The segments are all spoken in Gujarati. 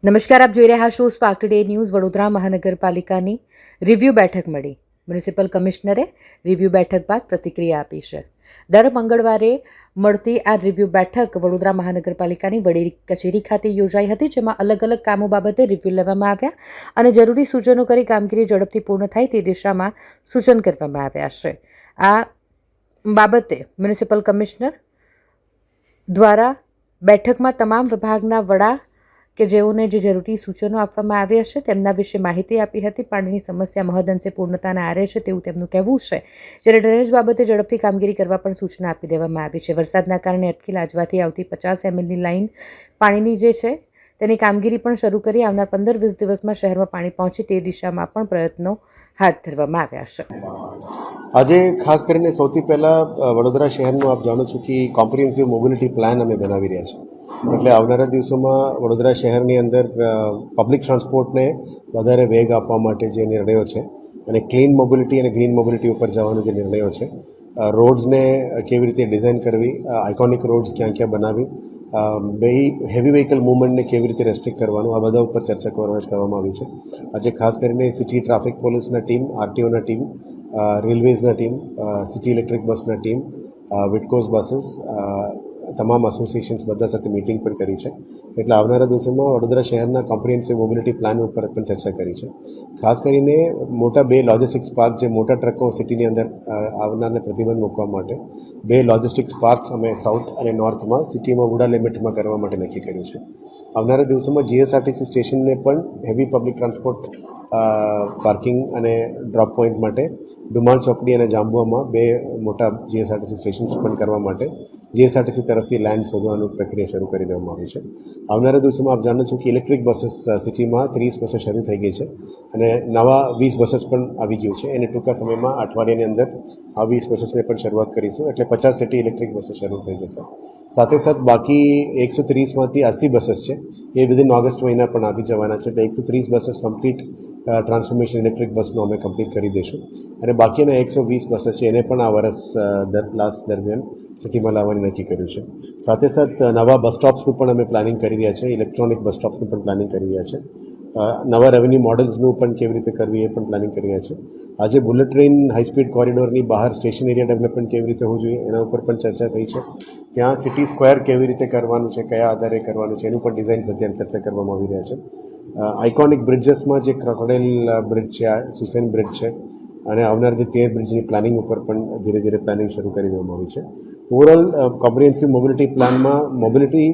નમસ્કાર, આપ જોઈ રહ્યા છો સ્પાર્ક ટુડે ન્યૂઝ. વડોદરા મહાનગરપાલિકાની રિવ્યૂ બેઠક મળી. મ્યુનિસિપલ કમિશનરે રિવ્યૂ બેઠક બાદ પ્રતિક્રિયા આપી છે. દર મંગળવારે મળતી આ રિવ્યૂ બેઠક વડોદરા મહાનગરપાલિકાની વડી કચેરી ખાતે યોજાઈ હતી, જેમાં અલગ અલગ કામો બાબતે રિવ્યૂ લેવામાં આવ્યા અને જરૂરી સૂચનો કરી કામગીરી ઝડપથી પૂર્ણ થાય તે દિશામાં સૂચન કરવામાં આવ્યા છે. આ બાબતે મ્યુનિસિપલ કમિશનર દ્વારા બેઠકમાં તમામ વિભાગના વડા કે જેઓને જે જરૂરી સૂચનો આપવામાં આવ્યા છે તેમના વિશે માહિતી આપી હતી. પાણીની સમસ્યા મહદઅંશે પૂર્ણતાના આરે છે તેવું તેમનું કહેવું છે. જ્યારે ડ્રેનેજ બાબતે ઝડપથી કામગીરી કરવા પણ સૂચના આપી દેવામાં આવી છે. વરસાદના કારણે અટકી લાજવાથી આવતી 50 mlની લાઇન પાણીની જે છે તેની કામગીરી પણ શરૂ કરી આવનાર 15-20 દિવસમાં શહેરમાં પાણી પહોંચે તે દિશામાં પણ પ્રયત્નો હાથ ધરવામાં આવ્યા છે. આજે ખાસ કરીને સૌથી પહેલાં વડોદરા શહેરનું આપ જાણો છો કે કોમ્પ્રિહેન્સિવ મોબિલિટી પ્લાન અમે બનાવી રહ્યા છીએ. એટલે આવનારા દિવસોમાં વડોદરા શહેરની અંદર પબ્લિક ટ્રાન્સપોર્ટને વધારે વેગ આપવા માટે જે નિર્ણયો છે અને ક્લીન મોબિલિટી અને ગ્રીન મોબિલિટી ઉપર જવાનો જે નિર્ણયો છે, રોડ્સને કેવી રીતે ડિઝાઇન કરવી, આઇકોનિક રોડ્સ ક્યાં ક્યાં બનાવી, હેવી વ્હીકલ મૂવમેન્ટને કેવી રીતે રેસ્ટ્રિક્ટ કરવાનું, આ બધા ઉપર ચર્ચા કરવામાં આવી છે. આજે ખાસ કરીને સિટી ટ્રાફિક પોલીસના ટીમ, આરટીઓના ટીમ, રેલવેઝના ટીમ, સિટી ઇલેક્ટ્રિક બસના ટીમ, વિટકોસ બસીસ, તમામ એસોસિએશન્સ બધા સાથે મિટિંગ પણ કરી છે. એટલે આવનારા દિવસોમાં વડોદરા શહેરના કોમ્પ્રિહેન્સિવ મોબિલિટી પ્લાન ઉપર પણ ચર્ચા કરી છે. ખાસ કરીને મોટા 2 લોજિસ્ટિક્સ પાર્ક, જે મોટા ટ્રકો સિટીની અંદર આવનારને પ્રતિબંધ મૂકવા માટે 2 લોજિસ્ટિક્સ પાર્ક્સ અમે સાઉથ અને નોર્થમાં સિટીમાં વુડા લિમિટમાં કરવા માટે નક્કી કર્યું છે. આવનારા દિવસોમાં જીએસઆરટીસી સ્ટેશનને પણ હેવી પબ્લિક ટ્રાન્સપોર્ટ પાર્કિંગ અને ડ્રોપ પોઈન્ટ માટે ડુમાલ ચોકડી અને જાંબુઆમાં 2 મોટા જીએસઆરટીસી સ્ટેશન્સ પણ કરવા માટે જીએસઆરટીસી તરફથી લેન્ડ શોધવાની પ્રક્રિયા શરૂ કરી દેવામાં આવી છે. આવનારા દિવસોમાં આપ જાણો છો કે ઇલેક્ટ્રિક બસીસ સિટીમાં 30 બસો શરૂ થઈ ગઈ છે અને નવા 20 બસીસ પણ આવી ગયું છે. એને ટૂંકા સમયમાં અઠવાડિયાની અંદર આ 20 બસીસને પણ શરૂઆત કરીશું. એટલે 50 સિટી ઇલેક્ટ્રિક બસો શરૂ થઈ જશે. સાથે સાથ બાકી 130માંથી 80 બસીસ છે એ વિધિન ઓગસ્ટ મહિના પણ આવી જવાના છે. એટલે 130 બસીસ કમ્પ્લીટ ટ્રાન્સફોર્મેશન ઇલેક્ટ્રિક બસનું અમે કમ્પ્લીટ કરી દઈશું અને બાકીના 120 બસીસ છે એને પણ આ વર્ષ લાસ્ટ દરમિયાન સિટીમાં લાવવાની નક્કી કર્યું છે. સાથે સાથ નવા બસ સ્ટોપ્સનું પણ અમે પ્લાનિંગ કરી રહ્યા છે. ઇલેક્ટ્રોનિક બસ સ્ટોપ્સનું પણ પ્લાનિંગ કરી રહ્યા છે. નવા રેવન્યુ મોડલ્સનું પણ કેવી રીતે કરવી એ પણ પ્લાનિંગ કરી રહ્યા છે. આજે બુલેટ ટ્રેન હાઈસ્પીડ કોરિડોરની બહાર સ્ટેશન એરિયા ડેવલપમેન્ટ કેવી રીતે હોવું જોઈએ એના ઉપર પણ ચર્ચા થઈ છે. ત્યાં સિટી સ્ક્વેર કેવી રીતે કરવાનું છે, કયા આધારે કરવાનું છે, એનું પણ ડિઝાઇન્સ અત્યારે ચર્ચા કરવામાં આવી રહ્યા છે. આઇકોનિક બ્રિજેસમાં જે ક્રોકોડાઇલ બ્રિજ છે, સુસેન બ્રિજ છે અને આવનાર જે 13 બ્રિજની પ્લાનિંગ ઉપર પણ ધીરે ધીરે પ્લાનિંગ શરૂ કરી દેવામાં આવી છે. ઓવરઓલ કોમ્પ્રિહેન્સિવ મોબિલિટી પ્લાનમાં મોબિલિટી,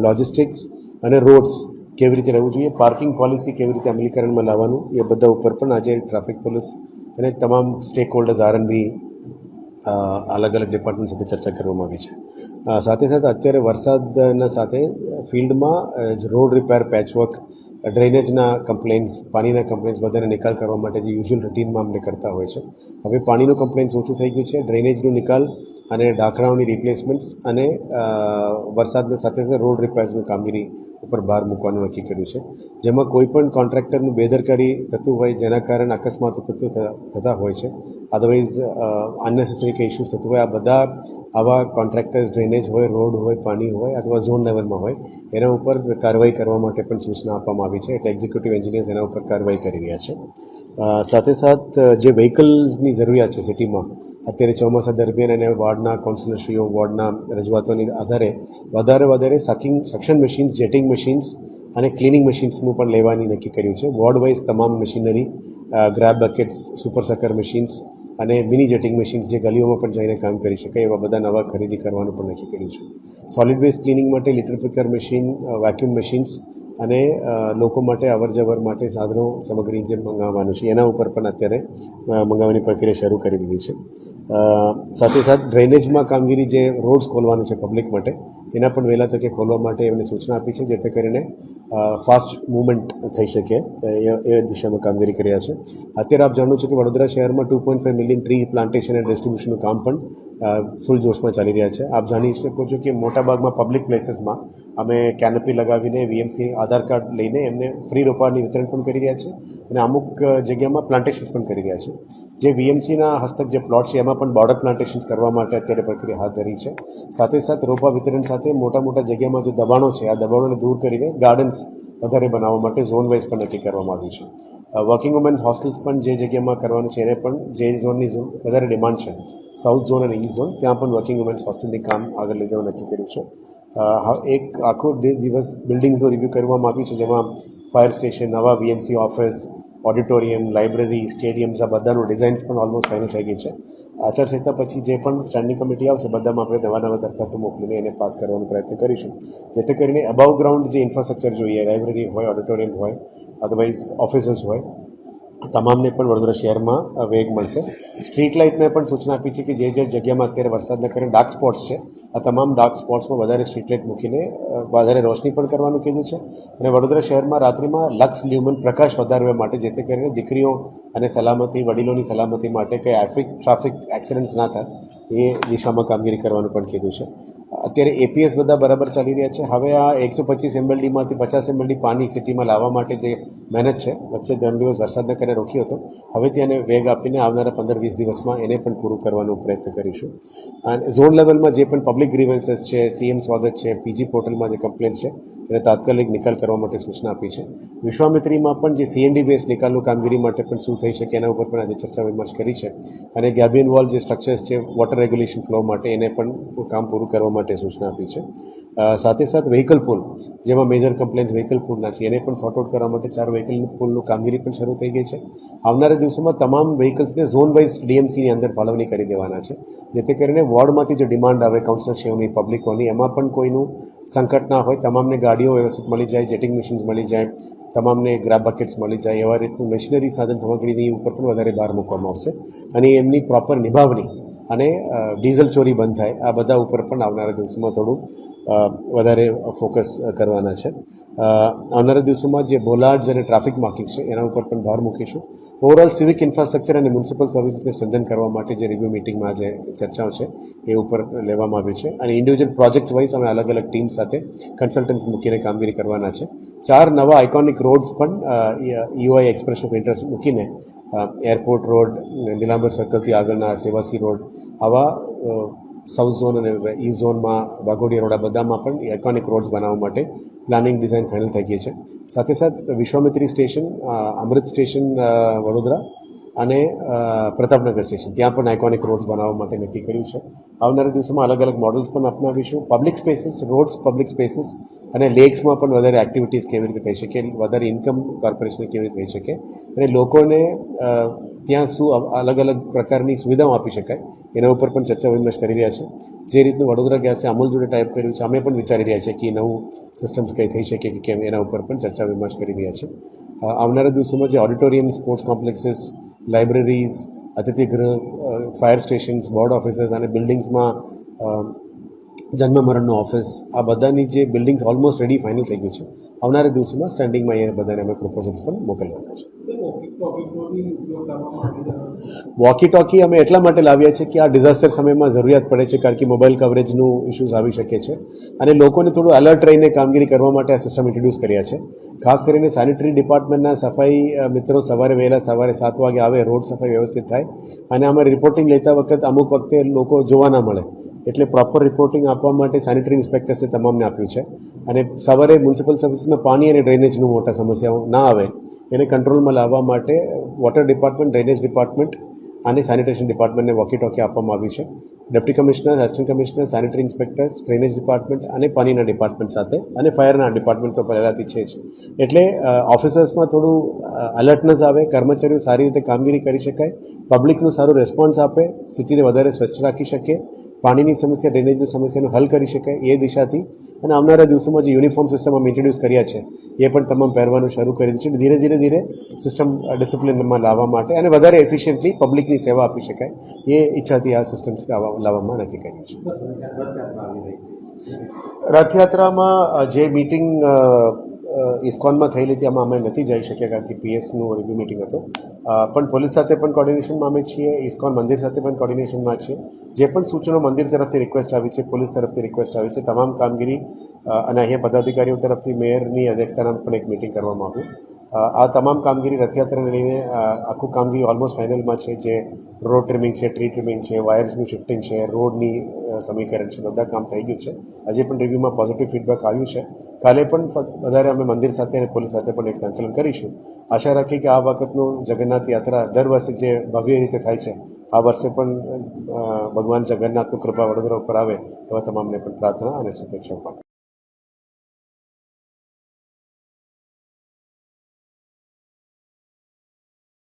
લોજિસ્ટિક્સ અને રોડ્સ કેવી રીતે રહેવું જોઈએ, પાર્કિંગ પોલિસી કેવી રીતે અમલીકરણમાં લાવવાનું, એ બધા ઉપર પણ આજે ટ્રાફિક પોલીસ અને તમામ સ્ટેક હોલ્ડર્સ, આરએનબી, અલગ અલગ ડિપાર્ટમેન્ટ સાથે ચર્ચા કરવામાં આવી છે. સાથે સાથે અત્યારે વરસાદના સાથે ફિલ્ડમાં રોડ રિપેર, પેચવર્ક, ડ્રેનેજના કમ્પ્લેન્ટ્સ, પાણીના કમ્પ્લેન્ટ્સ બધાને નિકાલ કરવા માટે જે યુઝ્યુઅલ રૂટીનમાં અમને કરતા હોય છે, હવે પાણીનું કમ્પ્લેન્ટ્સ ઓછું થઈ ગયું છે. ડ્રેનેજનું નિકાલ અને ઢાંકણાઓની રિપ્લેસમેન્ટ્સ અને વરસાદના સાથે સાથે રોડ રિપેર્સની કામગીરી ઉપર ભાર મૂકવાનું નક્કી કર્યું છે. જેમાં કોઈ પણ કોન્ટ્રાક્ટરનું બેદરકારી થતું હોય જેના કારણે અકસ્માતો થતા હોય છે, અદરવાઇઝ અનનેસેસરી કંઈ ઇસ્યુઝ થતું હોય, આ બધા આવા કોન્ટ્રાક્ટર્સ, ડ્રેનેજ હોય, રોડ હોય, પાણી હોય અથવા ઝોન લેવલમાં હોય, એના ઉપર કાર્યવાહી કરવા માટે પણ સૂચના આપવામાં આવી છે. એટલે એક્ઝિક્યુટિવ એન્જિનિયર્સ એના ઉપર કાર્યવાહી કરી રહ્યા છે. સાથે સાથ જે વ્હીકલ્સની જરૂરિયાત છે સિટીમાં અત્યારે ચોમાસા દરમિયાન અને વોર્ડના કાઉન્સિલરશ્રીઓ, વોર્ડના રજૂઆતોની આધારે વધારે સક્શન મશીન્સ, જેટિંગ મશીન્સ અને ક્લિનિંગ મશીન્સનું પણ લેવાની નક્કી કર્યું છે. વોર્ડ વાઇઝ તમામ machinery, grab buckets, super sucker machines અને મિની જેટિંગ મશીન્સ જે ગલીઓમાં પણ જઈને કામ કરી શકાય એવા બધા નવા ખરીદી કરવાનું પણ નક્કી કર્યું છે. સોલિડ વેસ્ટ ક્લિનિંગ માટે લિટર પિકર મશીન, વેક્યુમ મશીન્સ અને લોકો માટે અવરજવર માટે સાધનો, સામગ્રી જે મંગાવવાનું છે એના ઉપર પણ અત્યારે મંગાવવાની પ્રક્રિયા શરૂ કરી દીધી છે. સાથે સાથ ડ્રેનેજમાં કામગીરી, જે રોડ્સ ખોલવાનું છે પબ્લિક માટે, એના પણ વહેલા તકે ખોલવા માટે એમને સૂચના આપી છે, જેથી કરીને ફાસ્ટ મૂવમેન્ટ થઈ શકે એ દિશામાં કામગીરી કરી રહ્યા છે. અત્યારે આપ જાણો છો કે વડોદરા શહેરમાં 2.5 મિલિયન ટ્રી પ્લાન્ટેશન એન્ડ ડિસ્ટ્રીબ્યુશનનું કામ પણ ફૂલ જોશમાં ચાલી રહ્યા છે. આપ જાણી શકો છો કે મોટાભાગમાં પબ્લિક પ્લેસીસમાં અમે કેનોપી લગાવીને વીએમસી આધાર કાર્ડ લઈને એમને ફ્રી રોપાની વિતરણ પણ કરી રહ્યા છે અને અમુક જગ્યામાં પ્લાન્ટેશન્સ પણ કરી રહ્યા છે. જે વીએમસીના હસ્તક જે પ્લોટ છે એમાં પણ બોર્ડર પ્લાન્ટેશન્સ કરવા માટે અત્યારે પ્રક્રિયા હાથ ધરી છે. સાથે સાથે રોપા વિતરણ સાથે મોટા જગ્યામાં જે દબાણો છે આ દબાણોને દૂર કરીને ગાર્ડન્સ વધારે બનાવવા માટે ઝોન વાઇઝ પણ નક્કી કરવામાં આવ્યું છે. વર્કિંગ વુમેન હોસ્ટેલ્સ પણ જે જગ્યામાં કરવાનું છે એને પણ જે ઝોનની વધારે ડિમાન્ડ છે, સાઉથ ઝોન અને ઈસ્ટ ઝોન, ત્યાં પણ વર્કિંગ વુમેન્સ હોસ્ટેલની કામ આગળ લઈ જવાનું નક્કી કર્યું છે. એક આખો દિવસ બિલ્ડિંગ્સનું રિવ્યૂ કરવામાં આવ્યું છે, જેમાં ફાયર સ્ટેશન, નવા વીએમસી ઓફિસ, ઓડિટોરિયમ, લાઇબ્રેરી, સ્ટેડિયમ્સ, આ બધાનું ડિઝાઇન્સ પણ ઓલમોસ્ટ ફાઇનલ થઈ ગઈ છે. આચારસંહિતા પછી જે પણ સ્ટેન્ડિંગ કમિટી આવશે, બધામાં આપણે નવા દરખાસ્તો મોકલીને એને પાસ કરવાનો પ્રયત્ન કરીશું, જેથી કરીને અબાવ ગ્રાઉન્ડ જે ઇન્ફ્રાસ્ટ્રક્ચર જોઈએ, લાઇબ્રેરી હોય, ઓડિટોરિયમ હોય, અદરવાઇઝ ઓફિસીસ હોય, તમામને પણ વડોદરા શહેરમાં વેગ મળશે. સ્ટ્રીટ લાઇટને પણ સૂચના આપી છે કે જે જગ્યામાં અત્યારે વરસાદના કારણે ડાર્ક સ્પોટ્સ છે, આ તમામ ડાર્ક સ્પોટ્સમાં વધારે સ્ટ્રીટ લાઇટ મૂકીને વધારે રોશની પણ કરવાનું કીધું છે. અને વડોદરા શહેરમાં રાત્રિમાં લક્સ લ્યુમન પ્રકાશ વધારવા માટે, જેથી કરીને દીકરીઓ અને સલામતી, વડીલોની સલામતી માટે કંઈ ટ્રાફિક એક્સિડન્ટ્સ ના થાય એ દિશામાં કામગીરી કરવાનું પણ કીધું છે. અત્યારે એપીએસ બધા બરાબર ચાલી રહ્યા છે. હવે આ 125 MLDમાંથી 50 MLD પાણી સિટીમાં લાવવા માટે જે મહેનત છે, વચ્ચે 3 દિવસ વરસાદના કારણે રોક્યો હતો, હવે તેને વેગ આપીને આવનારા 15-20 દિવસમાં એને પણ પૂરું કરવાનો પ્રયત્ન કરીશું. અને ઝોન લેવલમાં જે પણ પબ્લિક ગ્રીવન્સીસ છે, સીએમ સ્વાગત છે, પીજી પોર્ટલમાં જે કમ્પ્લેન છે એને તાત્કાલિક નિકાલ કરવા માટે સૂચના આપી છે. વિશ્વામિત્રીમાં પણ જે સીએનડી બેઝ નિકાલનું કામગીરી માટે પણ શું થઈ શકે એના ઉપર પણ આજે ચર્ચા વિમર્શ કરી છે. અને ગેબિયન વોલ જે સ્ટ્રક્ચર્સ છે વોટર રેગ્યુલેશન ફ્લો માટે, એને પણ કામ પૂરું કરવા માટે સૂચના આપી છે. સાથે સાથે વ્હીકલ પુલ, જેમાં મેજર કમ્પ્લેન્સ વ્હીકલ પુલના છે, એને પણ સોર્ટ આઉટ કરવા માટે 4 વ્હીકલ પુલનું કામગીરી પણ શરૂ થઈ ગઈ છે. આવનારા દિવસોમાં તમામ વ્હીકલ્સને ઝોન વાઇઝ ડીએમસીની અંદર ફાળવણી કરી દેવાના છે, જેથી કરીને વોર્ડમાંથી જે ડિમાન્ડ આવે કાઉન્સિલરશ્રીઓની, પબ્લિકોની, એમાં પણ કોઈનું સંકટ ના હોય, તમામને ગાડીઓ વ્યવસ્થિત મળી જાય, જેટિંગ મશીન્સ મળી જાય, તમામને ગ્રાબ બકેટ્સ મળી જાય, એવા રીતનું મશીનરી સાધન સામગ્રીની ઉપર પણ વધારે ભાર મૂકવામાં આવશે. અને એમની પ્રોપર નિભાવણી અને ડીઝલ ચોરી બંધ થાય, આ બધા ઉપર પણ આવનારા દિવસોમાં થોડું વધારે ફોકસ કરવાના છે. આવનારા દિવસોમાં જે બોલાર્ડ્સ અને ટ્રાફિક માર્કિંગ છે એના ઉપર પણ ભાર મૂકીશું. ઓવરઓલ સિવિક ઇન્ફ્રાસ્ટ્રક્ચર અને મ્યુનિસિપલ સર્વિસીસને સ્ટ્રેન્થન કરવા માટે જે રિવ્યુ મિટિંગમાં જે ચર્ચાઓ છે એ ઉપર લેવામાં આવ્યું છે. અને ઇન્ડિવિજ્યુઅલ પ્રોજેક્ટ વાઇઝ અમે અલગ અલગ ટીમ સાથે કન્સલ્ટન્ટ્સ મૂકીને કામગીરી કરવાના છે. 4 નવા આઇકોનિક રોડ્સ પણ યુઆઈ એક્સપ્રેસ ઓફ ઇન્ટરેસ્ટ મૂકીને એરપોર્ટ રોડ, નીલાંબર સર્કલથી આગળના સેવાસી રોડ, આવા સાઉથ ઝોન અને ઈસ્ટ ઝોનમાં વાઘોડિયા રોડ, આ બધામાં પણ આઇકોનિક રોડ્સ બનાવવા માટે પ્લાનિંગ ડિઝાઇન ફાઇનલ થઈ ગઈ છે. સાથે વિશ્વામિત્રી સ્ટેશન, અમૃત સ્ટેશન વડોદરા અને પ્રતાપનગર સ્ટેશન, ત્યાં પણ આઇકોનિક રોડ્સ બનાવવા માટે નક્કી કર્યું છે. આવનારા દિવસોમાં અલગ અલગ મોડલ્સ પણ અપનાવીશું. Public spaces, roads, public spaces અને લેક્સમાં પણ વધારે એક્ટિવિટીઝ કેવી રીતે થઈ શકે, વધારે ઇન્કમ કોર્પોરેશનને કેવી રીતે થઈ શકે, અને લોકોને ત્યાં શું અલગ અલગ પ્રકારની સુવિધાઓ આપી શકાય, એના ઉપર પણ ચર્ચા વિમર્શ કરી રહ્યા છે. જે રીતનું વડોદરા ગેસે અમૂલ જોડે ટાઈપ કર્યું છે, અમે પણ વિચારી રહ્યા છીએ કે નવું સિસ્ટમ્સ કંઈ થઈ શકે કે કેમ, એના ઉપર પણ ચર્ચા વિમર્શ કરી રહ્યા છે. આવનારા દિવસોમાં જે ઓડિટોરિયમ, સ્પોર્ટ્સ કોમ્પ્લેક્સીસ, લાઇબ્રેરીઝ, અતિથિગૃહ, ફાયર સ્ટેશન્સ, બોર્ડ ઓફિસીસ અને બિલ્ડિંગ્સમાં જન્મ મરણનો ઓફિસ, આ બધાની જે બિલ્ડિંગ્સ ઓલમોસ્ટ રેડી ફાઇનલ થઈ ગયું છે. આવનારા દિવસોમાં સ્ટેન્ડિંગમાં એ બધાને અમે પ્રપોઝલ્સ પણ મોકલવાના છે. વોકી ટોકી અમે એટલા માટે લાવ્યા છે કે આ ડિઝાસ્ટર સમયમાં જરૂરિયાત પડે છે, કારણ કે મોબાઈલ કવરેજનું ઇશ્યુઝ આવી શકે છે અને લોકોને થોડું એલર્ટ રહીને કામગીરી કરવા માટે આ સિસ્ટમ ઇન્ટ્રોડ્યુસ કર્યા છે. ખાસ કરીને સેનિટરી ડિપાર્ટમેન્ટના સફાઈ મિત્રો સવારે 7 વાગે આવે, રોડ સફાઈ વ્યવસ્થિત થાય. અને આમાં રિપોર્ટિંગ લેતા વખત અમુક વખતે લોકો જોવા ના મળે, એટલે પ્રોપર રિપોર્ટિંગ આપવા માટે સેનિટરી ઇન્સ્પેક્ટર્સે તમામને આપ્યું છે. અને સવારે મ્યુનિસિપલ સર્વિસમાં પાણી અને ડ્રેનેજનું મોટા સમસ્યાઓ ના આવે એને કંટ્રોલમાં લાવવા માટે વોટર ડિપાર્ટમેન્ટ, ડ્રેનેજ ડિપાર્ટમેન્ટ અને સેનિટેશન ડિપાર્ટમેન્ટને વોકી ટોકી આપવામાં આવી છે. Deputy commissioner, assistant commissioner, sanitary inspectors, drainage department અને પાણીના ડિપાર્ટમેન્ટ સાથે, અને ફાયરના ડિપાર્ટમેન્ટ તો પહેલાંથી છે જ. એટલે ઓફિસર્સમાં થોડું અલર્ટનેસ આવે, કર્મચારીઓ સારી રીતે કામગીરી કરી શકાય, પબ્લિકનું સારું રેસ્પોન્સ આપે, સિટીને વધારે સ્વચ્છ રાખી શકીએ, પાણીની સમસ્યા, ડ્રેનેજની સમસ્યાનું હલ કરી શકાય, એ દિશાથી. અને આવનારા દિવસોમાં જે યુનિફોર્મ સિસ્ટમ અમે ઇન્ટ્રોડ્યુસ કર્યા છે એ પણ તમામ પહેરવાનું શરૂ કરી છે. ધીરે સિસ્ટમ ડિસિપ્લિનમાં લાવવા માટે અને વધારે એફિશિયન્ટલી પબ્લિકની સેવા આપી શકાય, એ ઈચ્છાથી આ સિસ્ટમ્સ લાવવામાં નક્કી કર્યું છે. રથયાત્રામાં જે મિટિંગ ઇસ્કોનમાં થયેલી હતી આમાં અમે નથી જઈ શક્યા, કારણ કે પીએસનું રિવ્યુ મિટિંગ હતો. પણ પોલીસ સાથે પણ કોર્ડિનેશનમાં અમે છીએ, ઇસ્કોન મંદિર સાથે પણ કોર્ડિનેશનમાં છીએ. જે પણ સૂચનો મંદિર તરફથી રિક્વેસ્ટ આવી છે, પોલીસ તરફથી રિક્વેસ્ટ આવી છે, તમામ કામગીરી અને અહીંયા પદાધિકારીઓ તરફથી મેયરની અધ્યક્ષતાના પણ એક મિટિંગ કરવામાં આવ્યું. આ તમામ કામગીરી રથયાત્રાને લઈને આખું કામગીરી ઓલમોસ્ટ ફાઇનલમાં છે. જે રોડ ટ્રીમિંગ છે, ટ્રી ટ્રીમિંગ છે, વાયર્સનું શિફ્ટિંગ છે, રોડની સમીકરણ છે, બધા કામ થઈ ગયું છે. આજે પણ રિવ્યુમાં પોઝિટિવ ફીડબેક આવ્યું છે. કાલે પણ વધારે અમે મંદિર સાથે અને પોલીસ સાથે પણ એક સંકલન કરીશું. આશા રાખી કે આ વખતનું જગન્નાથ યાત્રા દર વર્ષે જે ભવ્ય રીતે થાય છે, આ વર્ષે પણ ભગવાન જગન્નાથનું કૃપા વડોદરા ઉપર આવે એવા તમામને પણ પ્રાર્થના અને શુભેચ્છાઓ પાઠવું.